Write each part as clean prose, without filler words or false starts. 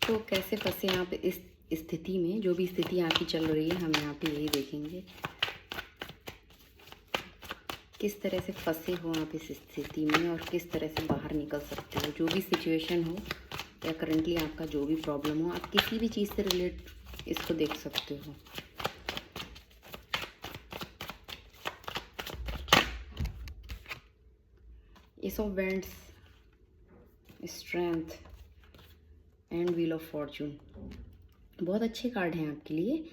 तो कैसे फंसे आप इस स्थिति में, जो भी स्थिति आपकी चल रही है हम यहाँ पे यही देखेंगे, किस तरह से फंसे हो आप इस स्थिति में और किस तरह से बाहर निकल सकते हो। जो भी सिचुएशन हो या करंटली आपका जो भी प्रॉब्लम हो, आप किसी भी चीज़ से रिलेट इसको देख सकते हो। S of wands, strength and wheel of Fortune बहुत अच्छे कार्ड हैं आपके लिए।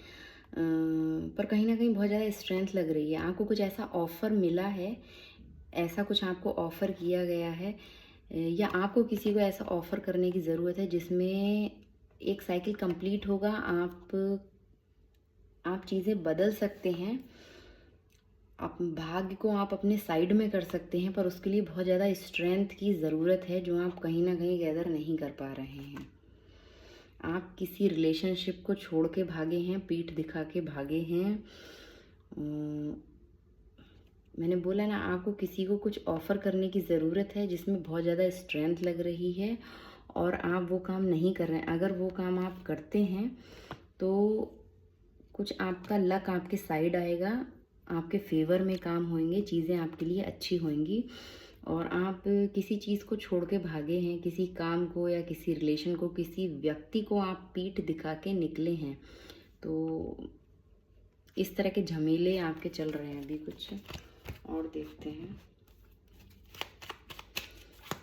पर कहीं ना कहीं बहुत ज़्यादा स्ट्रेंथ लग रही है। आपको कुछ ऐसा ऑफ़र मिला है, ऐसा कुछ आपको ऑफ़र किया गया है, या आपको किसी को ऐसा ऑफ़र करने की ज़रूरत है जिसमें एक साइकिल कंप्लीट होगा। आप चीज़ें बदल सकते हैं, आप भाग्य को आप अपने साइड में कर सकते हैं, पर उसके लिए बहुत ज़्यादा स्ट्रेंथ की ज़रूरत है जो आप कहीं ना कहीं गैदर नहीं कर पा रहे हैं। आप किसी रिलेशनशिप को छोड़ के भागे हैं, पीठ दिखा के भागे हैं। मैंने बोला ना, आपको किसी को कुछ ऑफ़र करने की ज़रूरत है जिसमें बहुत ज़्यादा स्ट्रेंथ लग रही है और आप वो काम नहीं कर रहे हैं। अगर वो काम आप करते हैं तो कुछ आपका लक आपके साइड आएगा, आपके फेवर में काम होंगे, चीज़ें आपके लिए अच्छी होंगी। और आप किसी चीज़ को छोड़ के भागे हैं, किसी काम को या किसी रिलेशन को, किसी व्यक्ति को आप पीठ दिखा के निकले हैं। तो इस तरह के झमेले आपके चल रहे हैं अभी। कुछ और देखते हैं।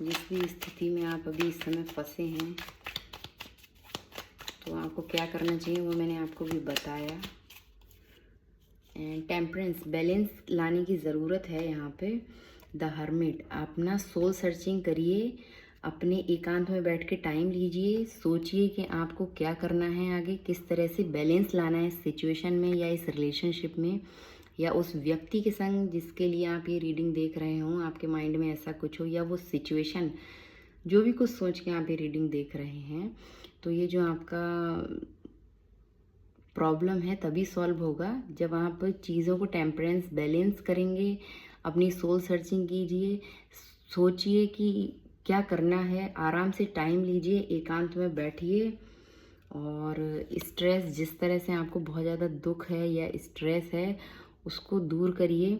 जिस भी स्थिति में आप अभी इस समय फंसे हैं तो आपको क्या करना चाहिए वो मैंने आपको भी बताया। एंड टेम्परेंस, बैलेंस लाने की ज़रूरत है यहाँ पे। द हर्मिट, अपना सोल सर्चिंग करिए, अपने एकांत में बैठ के टाइम लीजिए, सोचिए कि आपको क्या करना है आगे, किस तरह से बैलेंस लाना है इस सिचुएशन में या इस रिलेशनशिप में या उस व्यक्ति के संग जिसके लिए आप ये रीडिंग देख रहे हो। आपके माइंड में ऐसा कुछ हो या वो सिचुएशन, जो भी कुछ सोच के आप ये रीडिंग देख रहे हैं, तो ये जो आपका प्रॉब्लम है तभी सॉल्व होगा जब आप चीज़ों को टेम्परेंस बैलेंस करेंगे। अपनी सोल सर्चिंग कीजिए, सोचिए कि क्या करना है, आराम से टाइम लीजिए, एकांत में बैठिए और स्ट्रेस, जिस तरह से आपको बहुत ज़्यादा दुख है या स्ट्रेस है, उसको दूर करिए।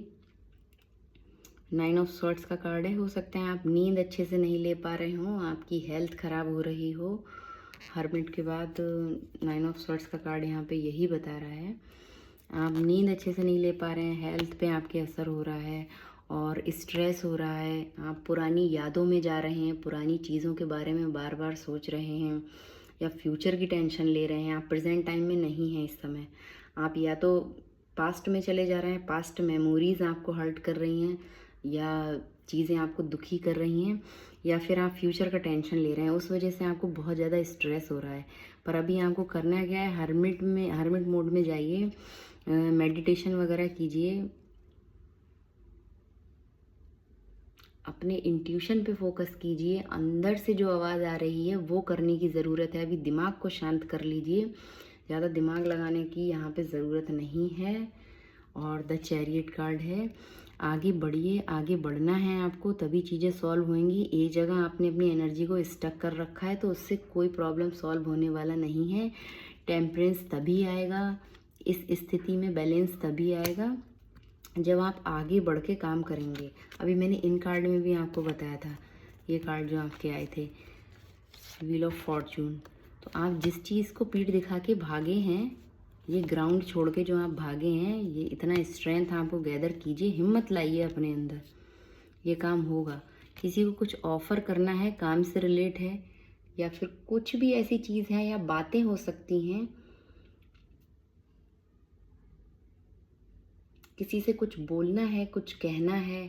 9 ऑफ स्वॉर्ड्स का कार्ड है। हो सकता है आप नींद अच्छे से नहीं ले पा रहे हो, आपकी हेल्थ ख़राब हो रही हो। हर्मिट के बाद 9 ऑफ स्वॉर्ड्स का कार्ड यहाँ पे यही बता रहा है। आप नींद अच्छे से नहीं ले पा रहे हैं, हेल्थ पे आपके असर हो रहा है और स्ट्रेस हो रहा है। आप पुरानी यादों में जा रहे हैं, पुरानी चीज़ों के बारे में बार बार सोच रहे हैं या फ्यूचर की टेंशन ले रहे हैं। आप प्रेजेंट टाइम में नहीं हैं इस समय। आप या तो पास्ट में चले जा रहे हैं, पास्ट मेमोरीज़ आपको हर्ट कर रही हैं या चीज़ें आपको दुखी कर रही हैं, या फिर आप फ्यूचर का टेंशन ले रहे हैं, उस वजह से आपको बहुत ज़्यादा स्ट्रेस हो रहा है। पर अभी आपको करना क्या है, हर्मिट मोड में जाइए, मेडिटेशन वगैरह कीजिए, अपने इंट्यूशन पे फोकस कीजिए। अंदर से जो आवाज़ आ रही है वो करने की ज़रूरत है। अभी दिमाग को शांत कर लीजिए, ज़्यादा दिमाग लगाने की यहाँ पे ज़रूरत नहीं है। और द चैरियट कार्ड है। आगे बढ़िए, आगे बढ़ना है आपको, तभी चीज़ें सॉल्व होंगी। एक जगह आपने अपनी एनर्जी को स्टक कर रखा है तो उससे कोई प्रॉब्लम सॉल्व होने वाला नहीं है। टेम्परेंस तभी आएगा, इस स्थिति में बैलेंस तभी आएगा जब आप आगे बढ़ के काम करेंगे। अभी मैंने इन कार्ड में भी आपको बताया था, ये कार्ड जो आपके आए थे, व्हील ऑफ फॉर्चून। तो आप जिस चीज़ को पीठ दिखा के भागे हैं, ये ग्राउंड छोड़ के जो आप भागे हैं, ये इतना स्ट्रेंथ आपको गैदर कीजिए, हिम्मत लाइए अपने अंदर, ये काम होगा। किसी को कुछ ऑफ़र करना है, काम से रिलेट है या फिर कुछ भी ऐसी चीज़ है या बातें हो सकती हैं, किसी से कुछ बोलना है, कुछ कहना है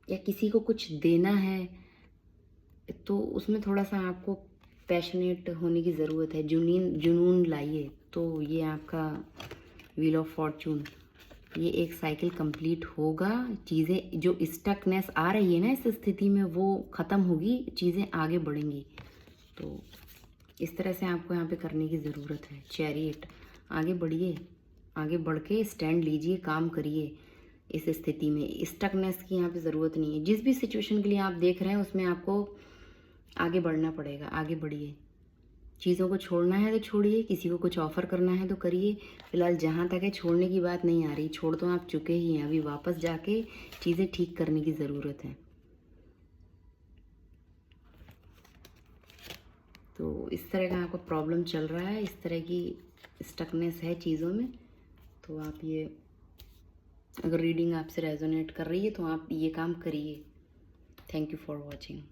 या किसी को कुछ देना है, तो उसमें थोड़ा सा आपको पैशनेट होने की ज़रूरत है, जुनून लाइए। तो ये आपका व्हील ऑफ फॉर्चून, ये एक साइकिल कंप्लीट होगा। चीज़ें जो स्टकनेस आ रही है ना इस स्थिति में, वो ख़त्म होगी, चीज़ें आगे बढ़ेंगी। तो इस तरह से आपको यहाँ पे करने की ज़रूरत है। चैरियट, आगे बढ़िए, आगे बढ़ के स्टैंड लीजिए, काम करिए। इस स्थिति में स्टकनेस की यहाँ पे ज़रूरत नहीं है। जिस भी सिचुएशन के लिए आप देख रहे हैं उसमें आपको आगे बढ़ना पड़ेगा, आगे बढ़िए। चीज़ों को छोड़ना है तो छोड़िए, किसी को कुछ ऑफ़र करना है तो करिए। फ़िलहाल जहाँ तक है छोड़ने की बात नहीं आ रही, छोड़ तो आप चुके ही हैं, अभी वापस जाके चीज़ें ठीक करने की ज़रूरत है। तो इस तरह का आपको प्रॉब्लम चल रहा है, इस तरह की स्टकनेस है चीज़ों में, तो आप ये, अगर रीडिंग आपसे रेजोनेट कर रही है तो आप ये काम करिए। Thank you for watching.